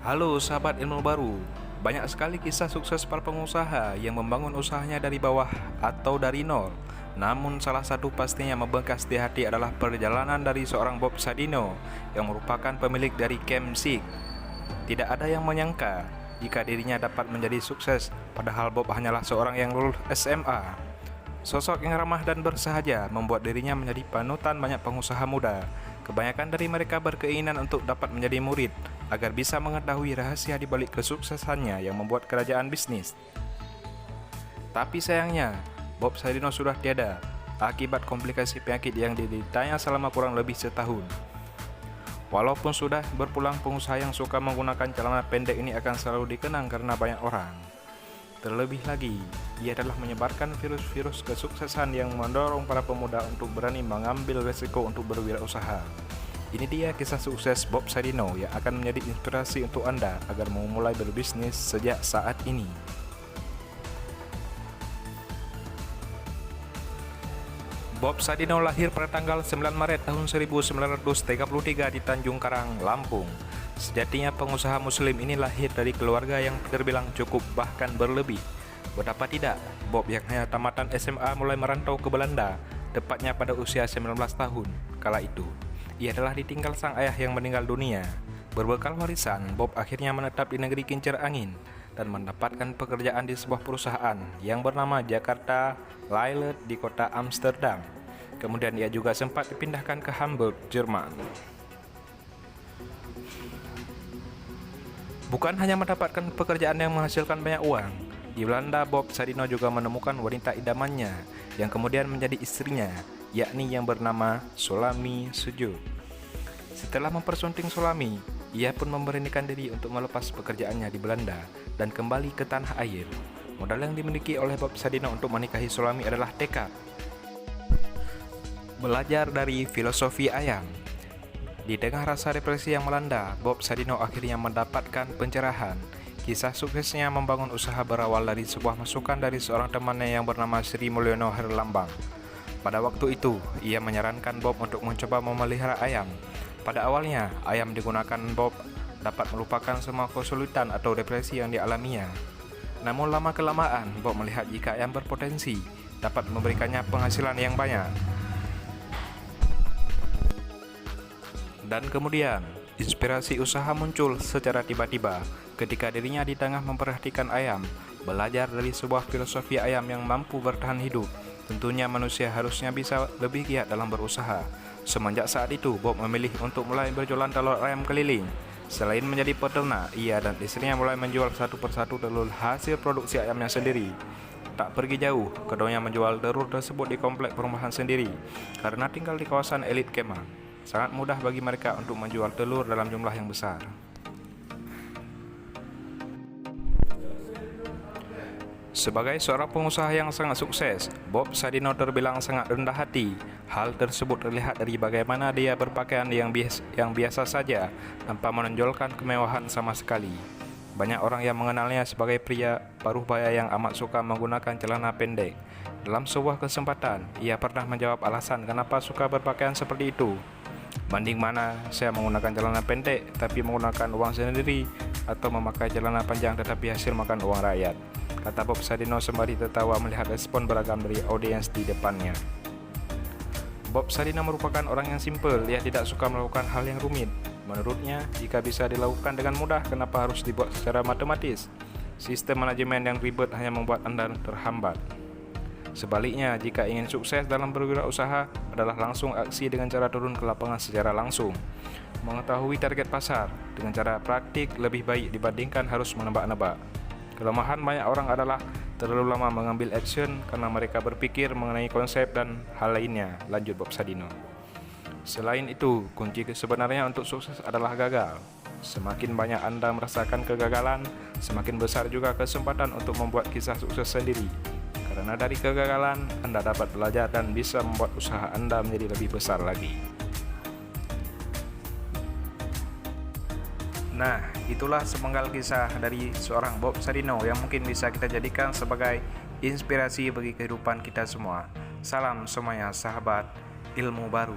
Halo sahabat ilmu baru, banyak sekali kisah sukses para pengusaha yang membangun usahanya dari bawah atau dari nol. Namun salah satu pastinya membekas di hati adalah perjalanan dari seorang Bob Sadino yang merupakan pemilik dari Camp Sig. Tidak ada yang menyangka jika dirinya dapat menjadi sukses, padahal Bob hanyalah seorang yang lulus SMA. Sosok yang ramah dan bersahaja membuat dirinya menjadi panutan banyak pengusaha muda. Kebanyakan dari mereka berkeinginan untuk dapat menjadi murid agar bisa mengetahui rahasia di balik kesuksesannya yang membuat kerajaan bisnis. Tapi sayangnya, Bob Sadino sudah tiada akibat komplikasi penyakit yang dideritanya selama kurang lebih setahun. Walaupun sudah berpulang, pengusaha yang suka menggunakan celana pendek ini akan selalu dikenang karena banyak orang. Terlebih lagi, ia adalah menyebarkan virus-virus kesuksesan yang mendorong para pemuda untuk berani mengambil resiko untuk berwirausaha. Ini dia kisah sukses Bob Sadino yang akan menjadi inspirasi untuk Anda agar memulai berbisnis sejak saat ini. Bob Sadino lahir pada tanggal 9 Maret tahun 1933 di Tanjung Karang, Lampung. Sejatinya pengusaha muslim ini lahir dari keluarga yang terbilang cukup bahkan berlebih. Betapa tidak, Bob yang hanya tamatan SMA mulai merantau ke Belanda, tepatnya pada usia 19 tahun. Kala itu, ia adalah ditinggal sang ayah yang meninggal dunia. Berbekal warisan, Bob akhirnya menetap di negeri kincir angin dan mendapatkan pekerjaan di sebuah perusahaan yang bernama Jakarta Lillet di kota Amsterdam. Kemudian ia juga sempat dipindahkan ke Hamburg, Jerman. Bukan hanya mendapatkan pekerjaan yang menghasilkan banyak uang, di Belanda Bob Sadino juga menemukan wanita idamannya yang kemudian menjadi istrinya, yakni yang bernama Solami Sujo. Setelah mempersunting Solami, ia pun memberanikan diri untuk melepas pekerjaannya di Belanda dan kembali ke tanah air. Modal yang dimiliki oleh Bob Sadino untuk menikahi Solami adalah tekad. Belajar dari filosofi ayam. Di tengah rasa depresi yang melanda, Bob Sadino akhirnya mendapatkan pencerahan. Kisah suksesnya membangun usaha berawal dari sebuah masukan dari seorang temannya yang bernama Sri Mulyono Herlambang. Pada waktu itu, ia menyarankan Bob untuk mencoba memelihara ayam. Pada awalnya, ayam digunakan Bob dapat melupakan semua kesulitan atau depresi yang dialaminya. Namun lama-kelamaan, Bob melihat jika ayam berpotensi dapat memberikannya penghasilan yang banyak. Dan kemudian, inspirasi usaha muncul secara tiba-tiba ketika dirinya di tengah memperhatikan ayam, belajar dari sebuah filosofi ayam yang mampu bertahan hidup. Tentunya manusia harusnya bisa lebih giat dalam berusaha. Semenjak saat itu, Bob memilih untuk mulai berjualan telur ayam keliling. Selain menjadi peternak, ia dan istrinya mulai menjual satu persatu telur hasil produksi ayamnya sendiri. Tak pergi jauh, keduanya menjual telur tersebut di komplek perumahan sendiri karena tinggal di kawasan elit kemah. Sangat mudah bagi mereka untuk menjual telur dalam jumlah yang besar. Sebagai seorang pengusaha yang sangat sukses, Bob Sadino terbilang sangat rendah hati. Hal tersebut terlihat dari bagaimana dia berpakaian yang biasa saja, tanpa menonjolkan kemewahan sama sekali. Banyak orang yang mengenalnya sebagai pria paruh baya yang amat suka menggunakan celana pendek. Dalam sebuah kesempatan, ia pernah menjawab alasan kenapa suka berpakaian seperti itu. Banding mana saya menggunakan celana pendek tapi menggunakan uang sendiri, atau memakai celana panjang tetapi hasil makan uang rakyat, kata Bob Sadino sembari tertawa melihat respon beragam dari audiens di depannya. Bob Sadino merupakan orang yang simpel, dia tidak suka melakukan hal yang rumit. Menurutnya, jika bisa dilakukan dengan mudah, kenapa harus dibuat secara matematis? Sistem manajemen yang ribet hanya membuat Anda terhambat. Sebaliknya, jika ingin sukses dalam berwirausaha adalah langsung aksi dengan cara turun ke lapangan secara langsung. Mengetahui target pasar dengan cara praktik lebih baik dibandingkan harus menebak-nebak. Kelemahan banyak orang adalah terlalu lama mengambil action karena mereka berpikir mengenai konsep dan hal lainnya, lanjut Bob Sadino. Selain itu, kunci sebenarnya untuk sukses adalah gagal. Semakin banyak Anda merasakan kegagalan, semakin besar juga kesempatan untuk membuat kisah sukses sendiri. Karena dari kegagalan, Anda dapat belajar dan bisa membuat usaha Anda menjadi lebih besar lagi. Nah, itulah sepenggal kisah dari seorang Bob Sadino yang mungkin bisa kita jadikan sebagai inspirasi bagi kehidupan kita semua. Salam semuanya sahabat ilmu baru.